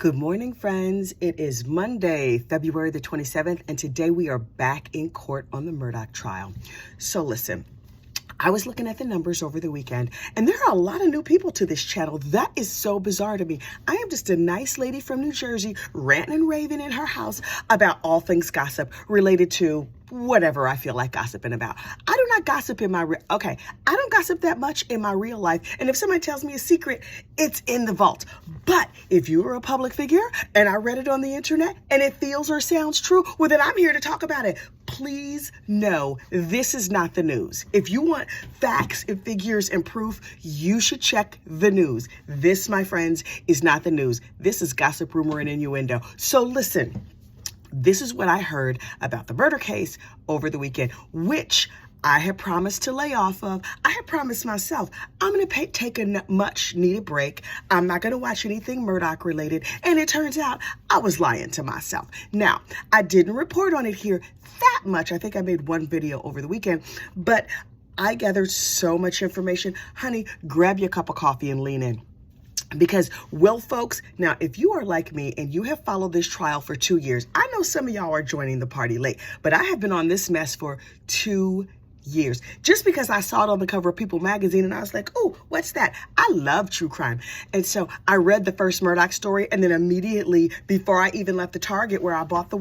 Good morning, friends. It is Monday, February the 27th, and today we are back in court on the Murdaugh trial. So listen, I was looking at the numbers over the weekend, and there are a lot of new people to this channel. That is so bizarre to me. I am just a nice lady from New Jersey, ranting and raving in her house about all things gossip related to whatever I feel like gossiping about. I do not gossip in my I don't gossip that much in my real life. And if somebody tells me a secret, it's in the vault. But if you are a public figure and I read it on the internet and it feels or sounds true, well, then I'm here to talk about it. Please know this is not the news. If you want facts and figures and proof, you should check the news. This, my friends, is not the news. This is gossip, rumor, and innuendo. So listen. This is what I heard about the murder case over the weekend, which I had promised to lay off of. I had promised myself I'm going to take a much needed break. I'm not going to watch anything Murdaugh related. And it turns out I was lying to myself. Now, I didn't report on it here that much. I think I made one video over the weekend, but I gathered so much information. Honey, grab your cup of coffee and lean in. Because, well, folks, now, if you are like me and you have followed this trial for 2 years, I know some of y'all are joining the party late, but I have been on this mess for 2 years. Just because I saw it on the cover of People magazine and I was like, oh, what's that? I love true crime. And so I read the first Murdaugh story, and then immediately before I even left the Target where I bought the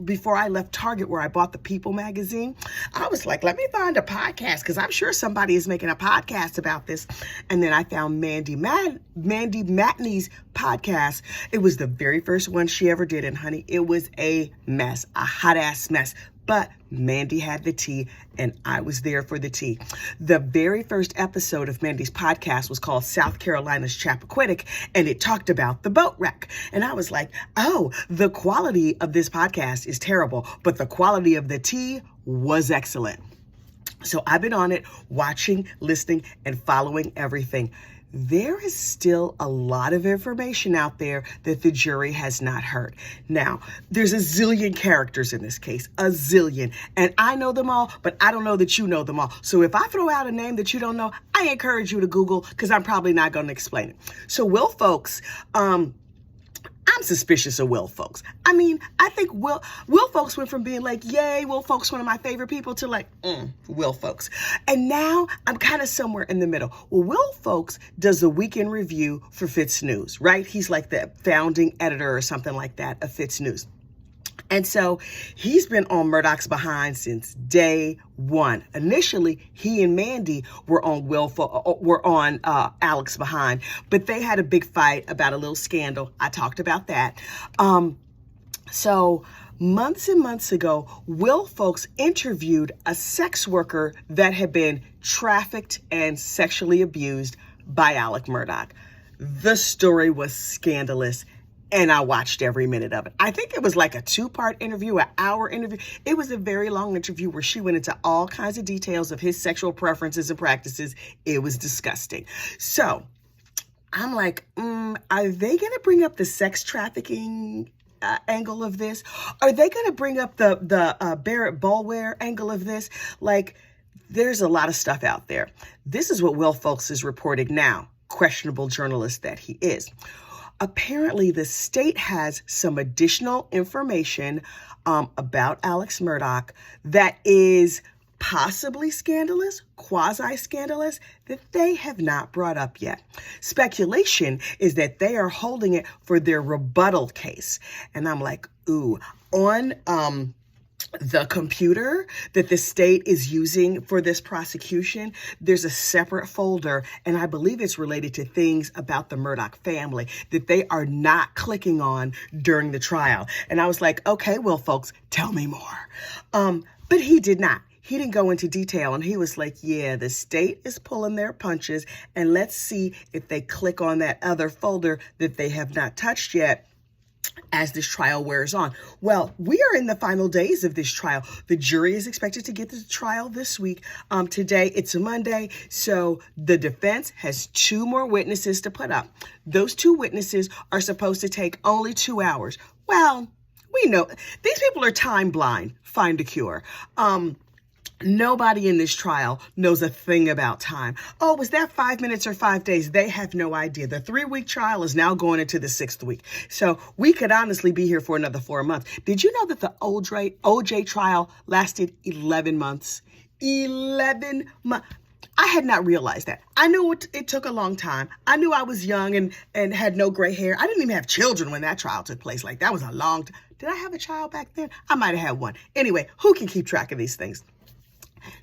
before I left Target where I bought the People magazine, I was like, let me find a podcast because I'm sure somebody is making a podcast about this. And then I found Mandy Matney's podcast. It was the very first one she ever did. And honey, it was a mess, a hot ass mess. But Mandy had the tea, and I was there for the tea. The very first episode of Mandy's podcast was called South Carolina's Chappaquiddick, and it talked about the boat wreck. And I was like, oh, the quality of this podcast is terrible, but the quality of the tea was excellent. So I've been on it, watching, listening, and following everything. There is still a lot of information out there that the jury has not heard. Now, there's a zillion characters in this case, a zillion. And I know them all, but I don't know that you know them all. So if I throw out a name that you don't know, I encourage you to Google because I'm probably not going to explain it. So Will Folks, I'm suspicious of Will Folks. I mean, I think Will Folks went from being like, yay, Will Folks, one of my favorite people, to like, Will Folks. And now I'm kind of somewhere in the middle. Well, Will Folks does a weekend review for Fitz News, right? He's like the founding editor or something like that of Fitz News. And so he's been on Murdaugh's behind since day one. Initially, he and Mandy were on Alex's behind, but they had a big fight about a little scandal. I talked about that. So months and months ago, Will Folks interviewed a sex worker that had been trafficked and sexually abused by Alex Murdaugh. The story was scandalous. And I watched every minute of it. I think it was like a 2-part interview, an hour interview. It was a very long interview where she went into all kinds of details of his sexual preferences and practices. It was disgusting. So I'm like, are they going to bring up the sex trafficking angle of this? Are they going to bring up the Barrett Boulware angle of this? Like, there's a lot of stuff out there. This is what Will Folks is reporting now, questionable journalist that he is. Apparently, the state has some additional information about Alex Murdaugh that is possibly scandalous, quasi-scandalous, that they have not brought up yet. Speculation is that they are holding it for their rebuttal case. And I'm like, ooh, on the computer that the state is using for this prosecution, there's a separate folder, and I believe it's related to things about the Murdaugh family that they are not clicking on during the trial. And I was like, okay, Will Folks, tell me more. But he did not. He didn't go into detail, and he was like, yeah, the state is pulling their punches, and let's see if they click on that other folder that they have not touched yet as this trial wears on. Well, we are in the final days of this trial. The jury is expected to get to the trial this week. Today, it's a Monday, so the defense has 2 more witnesses to put up. Those 2 witnesses are supposed to take only 2 hours. Well, we know these people are time blind. Find a cure. Nobody in this trial knows a thing about time. Oh, was that 5 minutes or 5 days? They have no idea. The 3-week trial is now going into the 6th week. So we could honestly be here for another 4 months. Did you know that the OJ trial lasted 11 months? 11 months. I had not realized that. I knew it took a long time. I knew I was young and had no gray hair. I didn't even have children when that trial took place. Like, that was a long time. Did I have a child back then? I might have had one. Anyway, who can keep track of these things?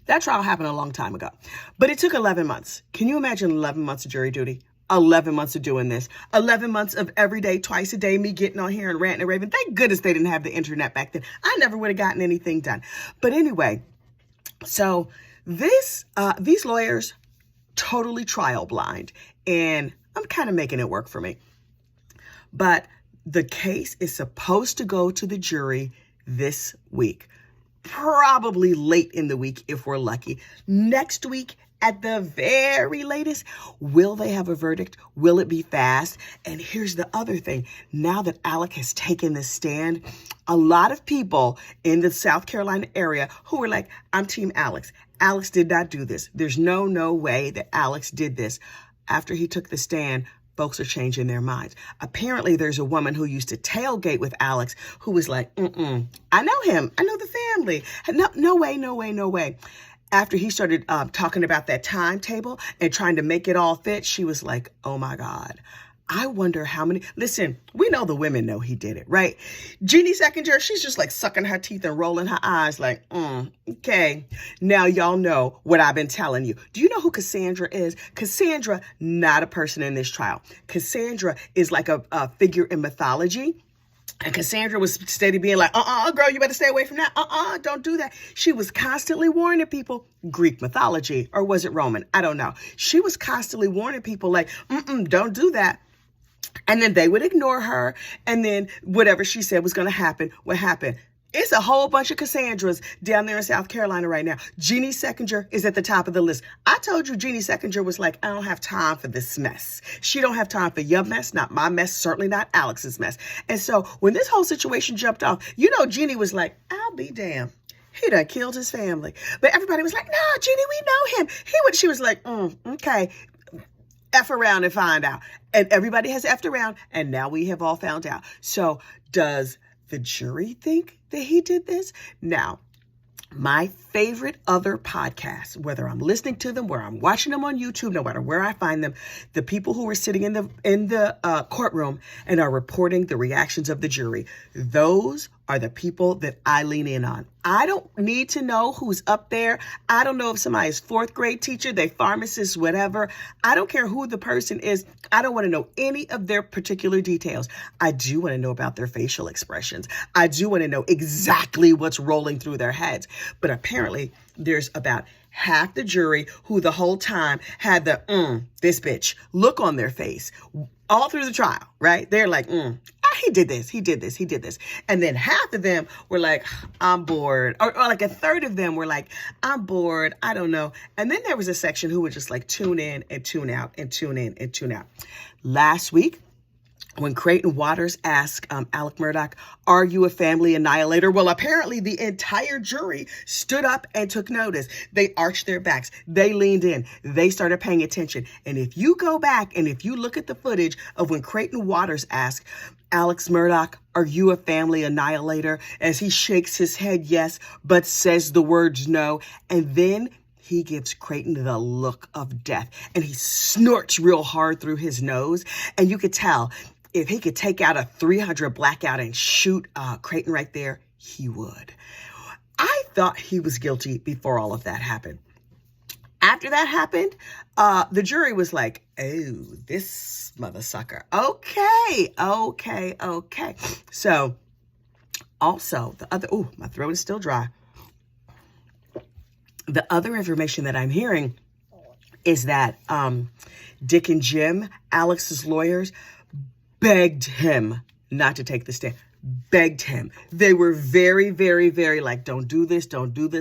That trial happened a long time ago, but it took 11 months. Can you imagine 11 months of jury duty? 11 months of doing this. 11 months of every day, twice a day, me getting on here and ranting and raving. Thank goodness they didn't have the internet back then. I never would have gotten anything done. But anyway, so these lawyers, totally trial blind, and I'm kind of making it work for me. But the case is supposed to go to the jury this week. Probably late in the week if we're lucky. Next week at the very latest. Will they have a verdict? Will it be fast? And here's the other thing. Now that Alec has taken the stand, a lot of people in the South Carolina area who were like, I'm Team Alex. Alex did not do this. There's no way that Alex did this. After he took the stand, folks are changing their minds. Apparently, there's a woman who used to tailgate with Alex who was like, I know him. I know the family. No way. After he started talking about that timetable and trying to make it all fit, she was like, oh my God. I wonder how many. Listen, we know the women know he did it, right? Jeannie Seconder, she's just like sucking her teeth and rolling her eyes like, okay. Now y'all know what I've been telling you. Do you know who Cassandra is? Cassandra, not a person in this trial. Cassandra is like a figure in mythology. And Cassandra was steady being like, girl, you better stay away from that. Don't do that. She was constantly warning people, Greek mythology, or was it Roman? I don't know. She was constantly warning people like, don't do that. And then they would ignore her. And then whatever she said was going to happen would happen. It's a whole bunch of Cassandras down there in South Carolina right now. Jeannie Seconder is at the top of the list. I told you Jeannie Seconder was like, I don't have time for this mess. She don't have time for your mess, not my mess, certainly not Alex's mess. And so when this whole situation jumped off, you know, Jeannie was like, I'll be damned. He done killed his family. But everybody was like, no, Jeannie, we know him. She was like, okay. F around and find out. And everybody has effed around, and now we have all found out. So does the jury think that he did this? Now, my favorite other podcasts, whether I'm listening to them, where I'm watching them on YouTube, no matter where I find them, the people who are sitting in the courtroom and are reporting the reactions of the jury, those are the people that I lean in on. I don't need to know who's up there. I don't know if somebody's 4th grade teacher, they pharmacist, whatever. I don't care who the person is. I don't want to know any of their particular details. I do want to know about their facial expressions. I do want to know exactly what's rolling through their heads. But apparently there's about half the jury who the whole time had the this bitch look on their face all through the trial, right? They're like, he did this. And then half of them were like, I'm bored. Or like a third of them were like, I'm bored. I don't know. And then there was a section who would just like tune in and tune out and tune in and tune out. Last week, when Creighton Waters asked Alec Murdaugh, are you a family annihilator? Well, apparently the entire jury stood up and took notice. They arched their backs. They leaned in. They started paying attention. And if you go back and if you look at the footage of when Creighton Waters asked Alex Murdaugh, are you a family annihilator? As he shakes his head yes, but says the words no. And then he gives Creighton the look of death. And he snorts real hard through his nose. And you could tell if he could take out a 300 blackout and shoot Creighton right there, he would. I thought he was guilty before all of that happened. After that happened, the jury was like, oh, this mother sucker. Okay. So also the other, my throat is still dry. The other information that I'm hearing is that Dick and Jim, Alex's lawyers, begged him not to take the stand. Begged him. They were very, very, very like, don't do this.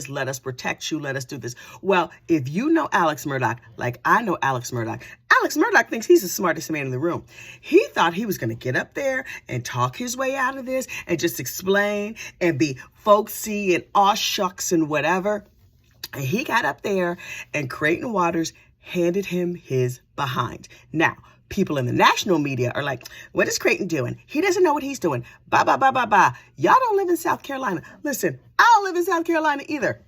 Let us protect you. Let us do this. Well, if you know Alex Murdaugh, like I know Alex Murdaugh thinks he's the smartest man in the room. He thought he was going to get up there and talk his way out of this and just explain and be folksy and aw shucks and whatever. And he got up there and Creighton Waters handed him his behind. Now, people in the national media are like, what is Creighton doing? He doesn't know what he's doing. Blah, blah, blah, blah, blah. Y'all don't live in South Carolina. Listen, I don't live in South Carolina either.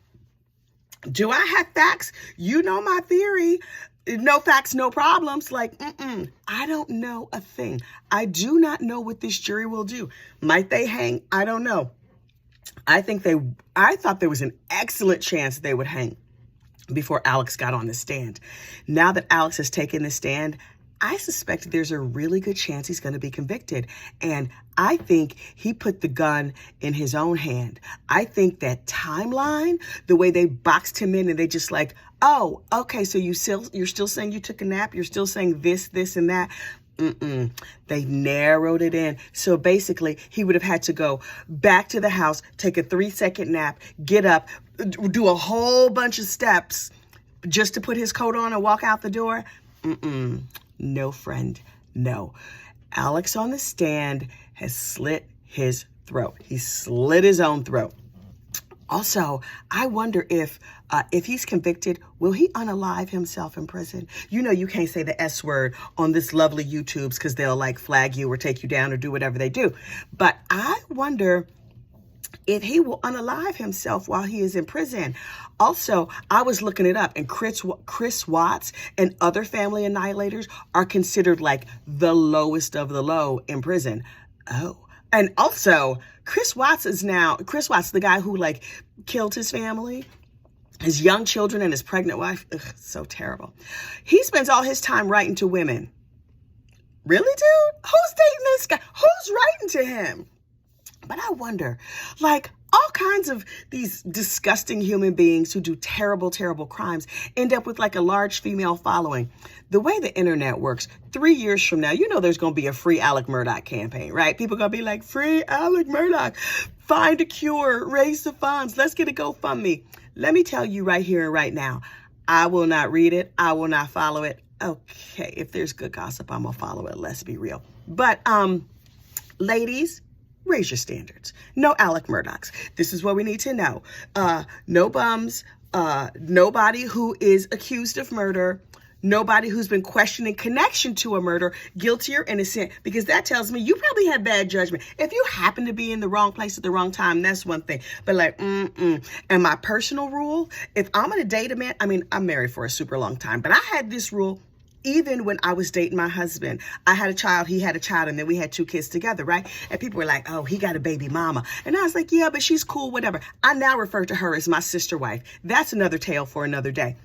Do I have facts? You know my theory. No facts, no problems. Like, I don't know a thing. I do not know what this jury will do. Might they hang? I don't know. I thought there was an excellent chance they would hang before Alex got on the stand. Now that Alex has taken the stand, I suspect there's a really good chance he's going to be convicted. And I think he put the gun in his own hand. I think that timeline, the way they boxed him in and they just like, oh, okay, so you're still saying you took a nap? You're still saying this, and that? They narrowed it in. So basically, he would have had to go back to the house, take a 3-second nap, get up, do a whole bunch of steps just to put his coat on and walk out the door. No, friend, no. Alex on the stand has slit his throat. He slit his own throat. Also, I wonder if he's convicted, will he unalive himself in prison? You know, you can't say the S word on this lovely YouTubes because they'll like flag you or take you down or do whatever they do. But I wonder if he will unalive himself while he is in prison. Also, I was looking it up, and Chris Watts and other family annihilators are considered like the lowest of the low in prison. Oh, and also Chris Watts, the guy who like killed his family, his young children and his pregnant wife. Ugh, so terrible. He spends all his time writing to women. Really, dude? Who's dating this guy? Who's writing to him? But I wonder, like, all kinds of these disgusting human beings who do terrible, terrible crimes end up with like a large female following. The way the internet works, 3 years from now, you know there's going to be a free Alec Murdaugh campaign, right? People are going to be like, free Alec Murdaugh, find a cure, raise the funds, let's get a GoFundMe. Let me tell you right here and right now, I will not read it. I will not follow it. Okay, if there's good gossip, I'm going to follow it. Let's be real. But, ladies, raise your standards. No Alec Murdaughs. This is what we need to know. No bums. Nobody who is accused of murder. Nobody who's been questioned in connection to a murder, guilty or innocent, because that tells me you probably had bad judgment. If you happen to be in the wrong place at the wrong time, that's one thing. But like, And my personal rule, if I'm going to date a man, I mean, I'm married for a super long time, but I had this rule. Even when I was dating my husband, I had a child, he had a child, and then we had 2 kids together, right? And people were like, oh, he got a baby mama. And I was like, yeah, but she's cool, whatever. I now refer to her as my sister wife. That's another tale for another day.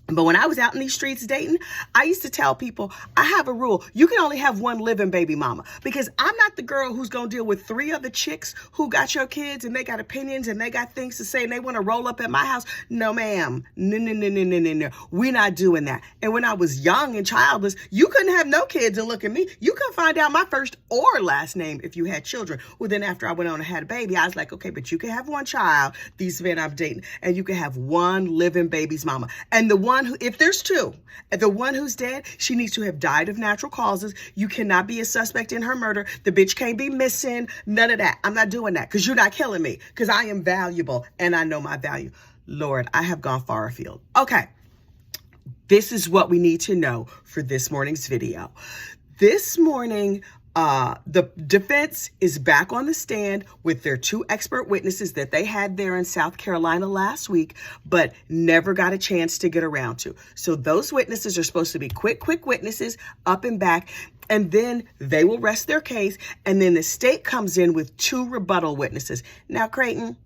But when I was out in these streets dating, I used to tell people, I have a rule. You can only have 1 living baby mama, because I'm not the girl who's going to deal with 3 other chicks who got your kids and they got opinions and they got things to say and they want to roll up at my house. No, ma'am. No. We're not doing that. And when I was young and childless, you couldn't have no kids and look at me. You couldn't find out my first or last name if you had children. Well, then after I went on and had a baby, I was like, okay, but you can have 1 child, these men I'm dating, and you can have 1 living baby's mama. And the one who, if there's 2, the one who's dead, she needs to have died of natural causes. You cannot be a suspect in her murder. The bitch can't be missing. None of that. I'm not doing that because you're not killing me, because I am valuable and I know my value. Lord, I have gone far afield. Okay. This is what we need to know for this morning's video. This morning, the defense is back on the stand with their 2 expert witnesses that they had there in South Carolina last week, but never got a chance to get around to. So those witnesses are supposed to be quick witnesses, up and back, and then they will rest their case. And then the state comes in with 2 rebuttal witnesses. Now, Creighton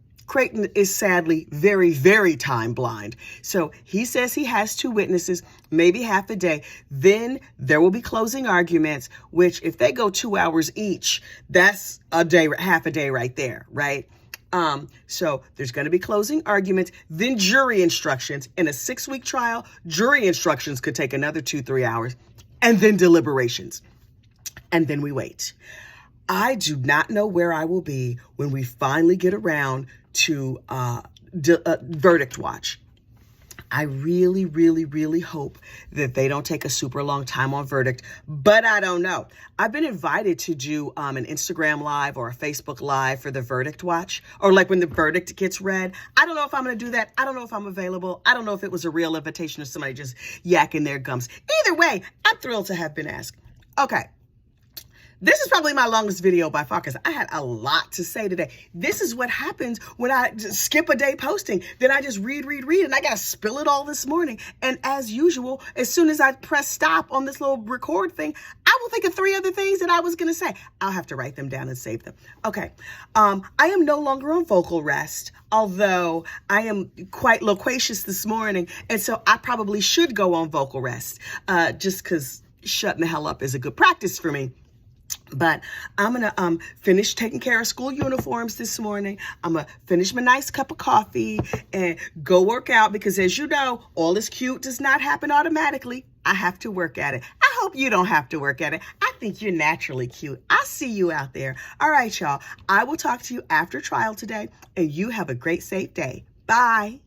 is sadly very, very time blind. So he says he has 2 witnesses, maybe half a day. Then there will be closing arguments, which if they go 2 hours each, that's a day, half a day right there, right? So there's going to be closing arguments, then jury instructions. In a 6-week trial, jury instructions could take another 2-3 hours, and then deliberations. And then we wait. I do not know where I will be when we finally get around to verdict watch. I really, really, really hope that they don't take a super long time on verdict, but I don't know. I've been invited to do an Instagram live or a Facebook live for the verdict watch, or like when the verdict gets read. I don't know if I'm going to do that. I don't know if I'm available. I don't know if it was a real invitation or somebody just yakking their gums. Either way, I'm thrilled to have been asked. Okay. This is probably my longest video by far because I had a lot to say today. This is what happens when I just skip a day posting. Then I just read, and I got to spill it all this morning. And as usual, as soon as I press stop on this little record thing, I will think of 3 other things that I was going to say. I'll have to write them down and save them. Okay. I am no longer on vocal rest, although I am quite loquacious this morning. And so I probably should go on vocal rest just because shutting the hell up is a good practice for me. But I'm going to finish taking care of school uniforms this morning. I'm going to finish my nice cup of coffee and go work out because, as you know, all this cute does not happen automatically. I have to work at it. I hope you don't have to work at it. I think you're naturally cute. I'll see you out there. All right, y'all. I will talk to you after trial today, and you have a great, safe day. Bye.